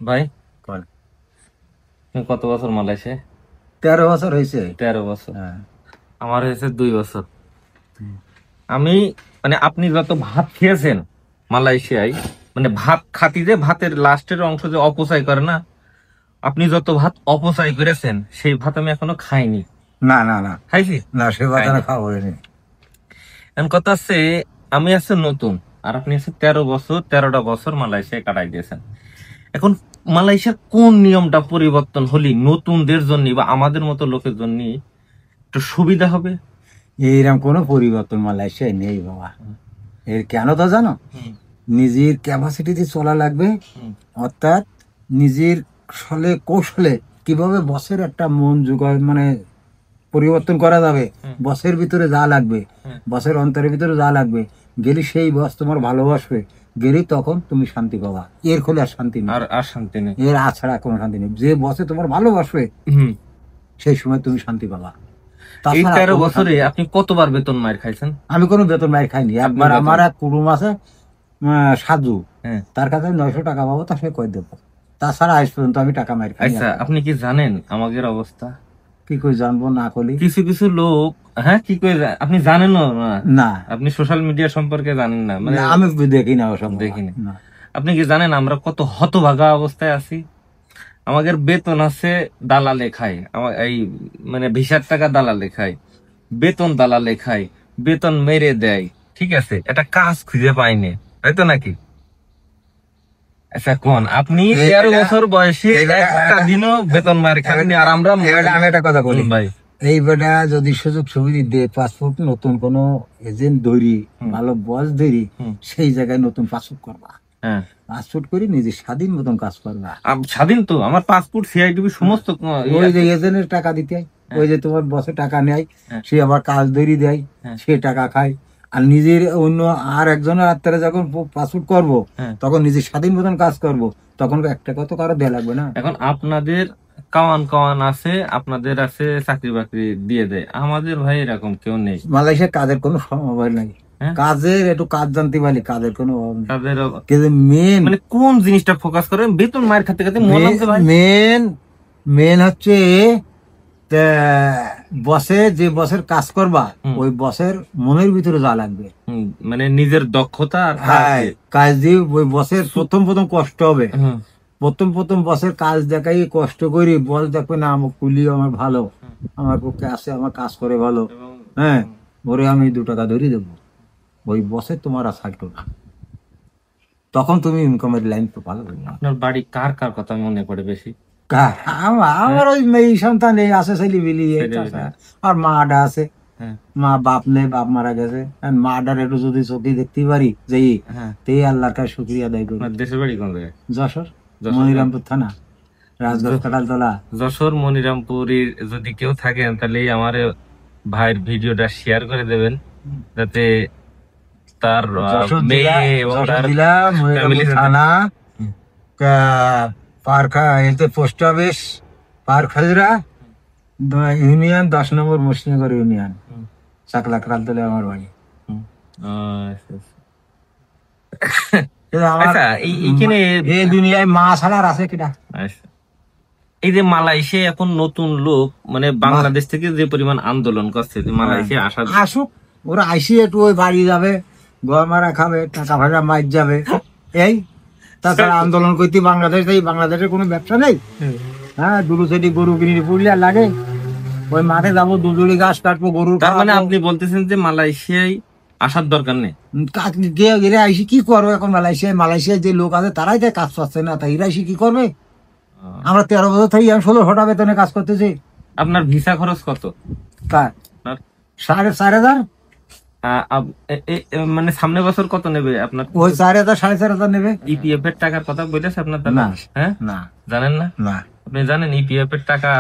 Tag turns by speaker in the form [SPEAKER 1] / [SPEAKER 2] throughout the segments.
[SPEAKER 1] ভাই কত বছর মালয়েশিয়ায়?
[SPEAKER 2] 13 বছর হয়েছে।
[SPEAKER 1] 13 বছর।
[SPEAKER 2] হ্যাঁ।
[SPEAKER 1] আমার হয়েছে 2 বছর। আমি মানে আপনি যত ভাত খেয়েছেন মালয়েশিয়ায়, মানে ভাত খাতি যে ভাতের লাস্টের অংশ যে অপচয় করে না, আপনি যত ভাত অপচয় করেছেন সেই ভাত আমি এখনো খাইনি।
[SPEAKER 2] না না না
[SPEAKER 1] খাইছি
[SPEAKER 2] না, সে কথা
[SPEAKER 1] খাইনি।
[SPEAKER 2] খাওয়া হয়নি।
[SPEAKER 1] এখন কথা আছে, আমি আছে নতুন, আর আপনি আছে 13 বছর, 13টা বছর মালয়েশিয়ায় কাটাই দিয়েছেন। এখন মালয়েশিয়ার কোন নিয়মটা পরিবর্তন হলি নতুনদের জন্য বা আমাদের মতো লোকের জন্য একটু সুবিধা হবে?
[SPEAKER 2] এইরকম কোনো পরিবর্তন মালয়েশিয়ায় নেই বাবা। এর কেন তা জানো? নিজের ক্যাপাসিটিতে চলা লাগবে, অর্থাৎ নিজের ছলে কৌশলে কিভাবে বসের একটা মন যোগায় মানে পরিবর্তন করা যাবে, বসের ভিতরে যা লাগবে, বসের অন্তরের ভিতরে যা লাগবে, গেলে সেই বস তোমার ভালোবাসবে, গেলেই তখন তুমি শান্তি পাবা। এর খোলে আর শান্তি নেই,
[SPEAKER 1] আর শান্তি নেই।
[SPEAKER 2] এর আছাড়া কোনো শান্তি নেই। যে বসে তোমার ভালোবাসবে সেই সময় তুমি শান্তি পাবা।
[SPEAKER 1] এই
[SPEAKER 2] তাছাড়া
[SPEAKER 1] 13
[SPEAKER 2] কোনো
[SPEAKER 1] বছরে
[SPEAKER 2] শান্তি নেই।
[SPEAKER 1] আপনি কতবার বেতন মার খাইছেন?
[SPEAKER 2] আমি কোনো বেতন মাইর খাইনি। একবার
[SPEAKER 1] বেতন-
[SPEAKER 2] আমার এক কুটুম আছে, সাধু,
[SPEAKER 1] হ্যাঁ।
[SPEAKER 2] তার কাছে 900 টাকা পাবো, তা সে কই দেবো। তাছাড়া আজ পর্যন্ত আমি টাকা মাইর খাইনি।
[SPEAKER 1] আচ্ছা, আপনি কি জানেন আমাদের অবস্থা?
[SPEAKER 2] কি করে জানবো না করলি?
[SPEAKER 1] কিছু কিছু লোক, হ্যাঁ কি করে আপনি জানেন না?
[SPEAKER 2] না,
[SPEAKER 1] আপনি সোশ্যাল মিডিয়া সম্পর্কে জানেন না, মানে
[SPEAKER 2] আমি দেখি না ওসব।
[SPEAKER 1] দেখিনি।
[SPEAKER 2] না।
[SPEAKER 1] আপনি কি জানেন আমরা কত হতভাগা অবস্থায় আছি? আমাদের বেতন আছে দালালে খায়, এই মানে ভিসার টাকা দালালে খায়, বেতন দালালে খায়, বেতন মেরে দেয়, ঠিক আছে, এটা কাজ খুঁজে পাইনি, তাই তো নাকি? আচ্ছা কোন আপনি 13 বছর বয়সে একটা দিনও বেতন মার খাননি, আর আমরা
[SPEAKER 2] আমি একটা কথা বলি
[SPEAKER 1] ভাই,
[SPEAKER 2] এই বেটা যদি সুযোগ সুবিধা দে, পাসপোর্ট নতুন কোন এজেন্ট ধরি, ভালো বস ধরি, সেই জায়গায় নতুন পাসপোর্ট করবা।
[SPEAKER 1] হ্যাঁ
[SPEAKER 2] পাসপোর্ট করি নিজে স্বাধীন মতন কাজ করবা।
[SPEAKER 1] স্বাধীন তো, আমার পাসপোর্ট সিআইডিবি সমস্ত
[SPEAKER 2] ওই যে এজেন্টের টাকা দিতে হয়, ওই যে তোমার বসে টাকা নেয়, সে আবার কাজ ধরি দেয়, সে টাকা খায়। আর নিজের অন্য আর একজনের হাতে যখন পাসপোর্ট করবো, তখন নিজের স্বাধীন মতন কাজ করবো, তখন 1 টাকা তো কারো দেয়া লাগবে না।
[SPEAKER 1] এখন আপনাদের কাওয়ান কাওয়ান আছে, আপনাদের আছে চাকরি বাকরি দিয়ে দেয়, আমাদের ভাই এরকম কেউ নেই।
[SPEAKER 2] মালয়েশিয়ার কাজের কোনো অভাব নাই, কাজের একটু কাজ জানতে পারি, কাজের কোনো অভাব নেই।
[SPEAKER 1] তাদের
[SPEAKER 2] কিন্তু মেন
[SPEAKER 1] মানে কোন জিনিসটা ফোকাস করে, বেতন মায়ের খাতে খাতে মনে হচ্ছে ভাই।
[SPEAKER 2] মেন মেন হচ্ছে বসে যে বসের কাজ করবা, ওই বসের মনের ভিতরে যা লাগবে,
[SPEAKER 1] মানে নিজের দক্ষতা আর
[SPEAKER 2] কাজ দিয়ে ওই বসের প্রথম প্রথম কষ্ট হবে, প্রথম প্রথম বসের কাজ দেখাই কষ্ট করি, বস দেখবে না আমার কুলি আমার ভালো, আমার পক্ষে আসে, আমার কাজ করে ভালো, হ্যাঁ, ওরে আমি 2 টাকা ধরে দেবো, ওই বসে তোমার আর থাকতো না, তখন তুমি ইনকামের লাইন তো ভালো।
[SPEAKER 1] আপনার বাড়ি কার কার কথা মনে পড়ে বেশি?
[SPEAKER 2] আমার ওই মেয়ে সন্তান এই আছে, ছেলে বিলি, আর মাটা আছে, মা বাপ নেই, বাপ মারা গেছে, মাটার একটু যদি চোখে দেখতে পারি যে তে আল্লাহর কাছে শুকরিয়া আদায় করি।
[SPEAKER 1] দেশের বাড়ি কোন জায়গায়?
[SPEAKER 2] যশোর, মনিরামপুর থানা, রাজগড় কাঁঠালতলা।
[SPEAKER 1] যশোর মনিরামপুরের যদি কেউ থাকেন তাহলে আমার ভাইয়ের ভিডিওটা শেয়ার করে দেবেন, যাতে তার মেয়ে এবং তার ফ্যামিলি
[SPEAKER 2] থানা, post office, park Hazra union, 10 নম্বর মুসলিমনগর ইউনিয়ন, চাকলা কাঁঠালতলা আমার বাড়ি। এই দুনিয়ায় মা ছাড়া আছে কিনা?
[SPEAKER 1] এই যে মালয়েশিয়া এখন নতুন লোক, মানে বাংলাদেশ থেকে যে পরিমাণ আন্দোলন করছে, মালয়েশিয়া
[SPEAKER 2] আসুক, ওরা আইসি একটু ওই বাড়ি যাবে, গরমারা খাবে, টাকা ভাড়া মাইর যাবে, এই তাছাড়া আন্দোলন করতে বাংলাদেশ নেই, বাংলাদেশের কোনো ব্যবসা নেই। হ্যাঁ, দুটো সেটি গরু কিনে পুরলে লাগে, ওই মাঠে যাবো, দুজুড়ি গাছ কাটবো, গরু।
[SPEAKER 1] তার মানে আপনি বলতেছেন যে মালয়েশিয়ায় আসার দরকার নেই?
[SPEAKER 2] এরা আইসি কি করবো এখন? মালয়েশিয়ায় যে লোক আছে তারাই তাই কাজ পাচ্ছে না, তাই এরা আইসি কি করবে? আমরা 13 বছর থেকে আমি 1600 টাকা বেতনে কাজ করতেছি।
[SPEAKER 1] আপনার ভিসা খরচ কত?
[SPEAKER 2] কার? 4,500।
[SPEAKER 1] মানে সামনে বছর কত নেবে আপনার?
[SPEAKER 2] ওই 4,000 4,500 নেবে।
[SPEAKER 1] ইপিএফ এর টাকার কথা বলেছে আপনার দাদা? হ্যাঁ, না জানেন না? না আপনি জানেন ইপিএফ এর টাকা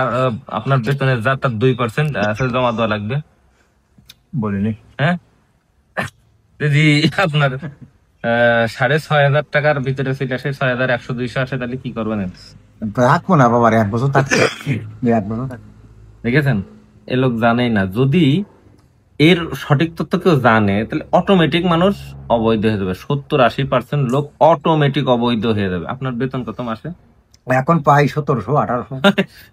[SPEAKER 1] আপনার বেতনের যা তার 2% জমা দেওয়া লাগবে?
[SPEAKER 2] বলিনি।
[SPEAKER 1] হ্যাঁ, যদি আপনার 6,500 টাকার ভিতরে চলে আসে, 6,100 200 আসে, তাহলে কি করবেন?
[SPEAKER 2] রাখবো না বাবার, 1 বছর থাকছে।
[SPEAKER 1] দেখেছেন, এ লোক জানেই না। যদি এর সঠিক তথ্য কেউ জানে তাহলে অটোমেটিক মানুষ অবৈধ হয়ে যাবে, 70-80% লোক অটোমেটিক অবৈধ হয়ে যাবে। আপনার বেতন কত মাসে?
[SPEAKER 2] এখন পাই 1700-1800।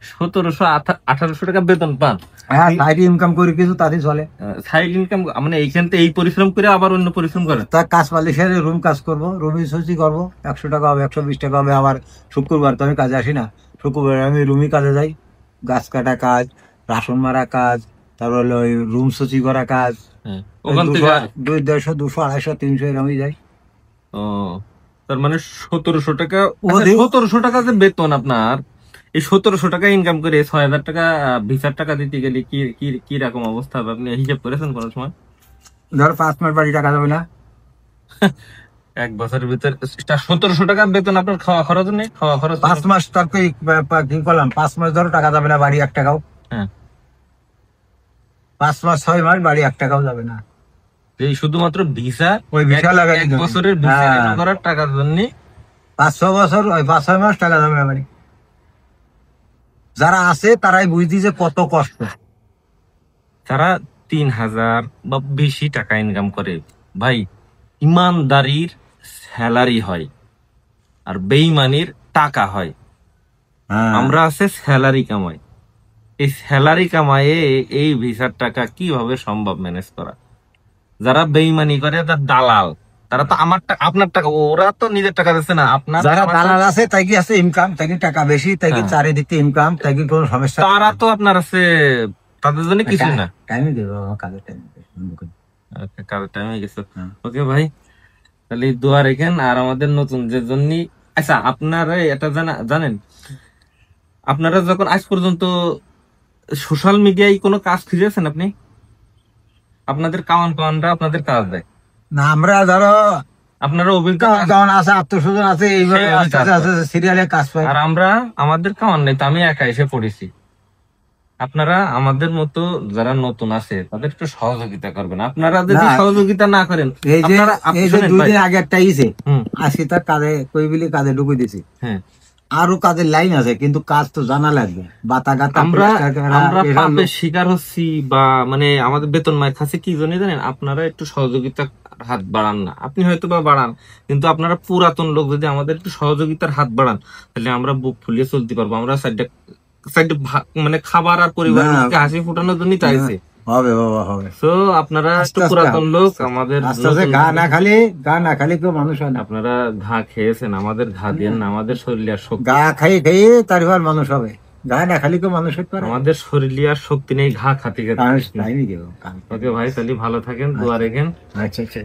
[SPEAKER 1] 1700-1800 টাকা বেতন পান?
[SPEAKER 2] হ্যাঁ, সাইড ইনকাম করি কিছু, তাতে চলে।
[SPEAKER 1] সাইড ইনকাম মানে এইখান থেকে এই পরিশ্রম করে আবার অন্য পরিশ্রম করেন?
[SPEAKER 2] তা কাজ পালে সেরে রুম কাজ করবো, রুমি সচি করবো, 100 টাকা হবে, 120 টাকা হবে। আবার শুক্রবার তো আমি কাজে আসি না, শুক্রবার আমি রুমি কাজে যাই, গাছ কাটা কাজ, রাসন মারা কাজ, তারপর হলো ওই রুম সচি করা কাজ।
[SPEAKER 1] ওখান থেকে
[SPEAKER 2] 200, 250, 250, 300 এরকমই যাই।
[SPEAKER 1] ও, তার মানে 1700 টাকা।
[SPEAKER 2] ওদের-
[SPEAKER 1] 1700 টাকা যে বেতন আপনার, এই 1700 টাকা ইনকাম করে 6000 টাকা ভিসার টাকা দিতে গেলে কি কি কি রকম অবস্থা হবে? আপনি হিসাব করেছেন কোনো সময়?
[SPEAKER 2] ধরো 5 মাস বাড়ি টাকা যাবে না,
[SPEAKER 1] এক বছরের ভিতর 1700 টাকা বেতন, আপনার খাওয়া খরচ নেই? খাওয়া খরচ
[SPEAKER 2] 5 মাস তার কি করলাম, 5 মাস ধরো টাকা যাবে না বাড়ি 1 টাকাও।
[SPEAKER 1] হ্যাঁ,
[SPEAKER 2] 5 মাস 6 মাস বাড়ি 1 টাকাও যাবে না।
[SPEAKER 1] এই শুধুমাত্র ভিসা,
[SPEAKER 2] ওই ভিসা লাগাই
[SPEAKER 1] এক বছরের ভিসা করার টাকার জন্য
[SPEAKER 2] 5-6 বছর, ওই 5-6 মাস টাকা যাবে না বাড়ি। যারা আছে তারাই বুঝতি যে কত কষ্ট।
[SPEAKER 1] তারা 3000 বা বেশি টাকা ইনকাম করে। ভাই, ইমানদারির স্যালারি হয় আর বেইমানির টাকা হয়। আমরা আছে স্যালারি কামাই, এই স্যালারি কামায়ে এই ভিসার টাকা কিভাবে সম্ভব ম্যানেজ করা? যারা বেইমানি করে তার দালাল, তারা তো আমার টাকা আপনার টাকা, ওরা তো নিজের টাকা দিচ্ছে না, আপনার
[SPEAKER 2] যারা
[SPEAKER 1] আমার
[SPEAKER 2] দালাল আছে তাই কি আছে ইনকাম, তাই কি টাকা বেশি, তাই কি
[SPEAKER 1] হ্যাঁ।
[SPEAKER 2] চারিদিকে ইনকাম, তাই কি কোনো সমস্যা।
[SPEAKER 1] তারা তো আপনার আছে, তাদের জন্য কিছু না।
[SPEAKER 2] টাইমই দেবো, কাজের টাইম
[SPEAKER 1] কাজের টাইম হয়ে গেছে।
[SPEAKER 2] হ্যাঁ।
[SPEAKER 1] ওকে ভাই, তাহলে দোয়া রেখেন। আর আমাদের নতুন যে জন্য, আচ্ছা আপনারা এটা জানেন, আপনারা যখন আজ পর্যন্ত সোশ্যাল মিডিয়ায় কোনো কাজ খুঁজেছেন আপনি? আপনাদের কাওয়ানরা আপনাদের কাজ দেয়
[SPEAKER 2] না। আমরা ধরো
[SPEAKER 1] আপনারা অভিজ্ঞ,
[SPEAKER 2] কারণ আছে, আত্মস্বজন আছে, এইভাবে
[SPEAKER 1] সেই
[SPEAKER 2] আস্তে আস্তে সিরিয়ালে কাজ পাই।
[SPEAKER 1] আর আমরা আমাদের কাওয়ান নেই, তো আমি একা এসে পড়েছি। আপনারা আমাদের মতো যারা নতুন আছে তাদের একটু সহযোগিতা করবেন। আপনারা যদি
[SPEAKER 2] না।
[SPEAKER 1] সহযোগিতা না করেন,
[SPEAKER 2] এই যে এই যে
[SPEAKER 1] শোনেন
[SPEAKER 2] 2
[SPEAKER 1] ভাই,
[SPEAKER 2] দিন আগে একটা ইসে
[SPEAKER 1] হুম,
[SPEAKER 2] আজকে তার কাজে কই বিলি কাজে ঢুকে দিছি।
[SPEAKER 1] হ্যাঁ,
[SPEAKER 2] আরো কাজের লাইন আছে, কিন্তু কাজ তো জানা লাগবে। বাতা গাতা
[SPEAKER 1] আমরা
[SPEAKER 2] পরিষ্কার করা,
[SPEAKER 1] আমরা
[SPEAKER 2] এসব
[SPEAKER 1] পাপের শিকার হচ্ছি, বা মানে আমাদের বেতন মায়ের কাছে কি জন্য জানেন? আপনারা একটু সহযোগিতার হাত বাড়ান না। আপনি হয়তো বা বাড়ান, কিন্তু আপনারা পুরাতন লোক যদি আমাদের একটু সহযোগিতার হাত বাড়ান, তাহলে আমরা বুক ফুলিয়ে চলতে পারবো। আমরা সাইডে সাইডে মানে খাবার আর পরিবারকে হাসি ফোটানোর জন্যই চাইছে।
[SPEAKER 2] হবে বাবা, হবে।
[SPEAKER 1] তো আপনারা একটু
[SPEAKER 2] আস্তে আস্তে
[SPEAKER 1] পুরাতন লোক, আমাদের
[SPEAKER 2] আস্তে আস্তে
[SPEAKER 1] নতুন-
[SPEAKER 2] গা না খালি কেউ মানুষ হয় না।
[SPEAKER 1] আপনারা ঘা খেয়েছেন, আমাদের ঘা দেন না। আমাদের শরীরে আর শক্তি,
[SPEAKER 2] গা খাইয়ে খাইয়ে তারপর মানুষ হবে, গা না খালি কেউ মানুষ হতে পারে।
[SPEAKER 1] আমাদের শরীরে আর শক্তি নেই ঘা খাতে খেতে।
[SPEAKER 2] মানুষ টাইমই দেবো।
[SPEAKER 1] ওকে ভাই, তাহলে ভালো থাকেন, দোয়া রেখেন।
[SPEAKER 2] আচ্ছা আচ্ছা।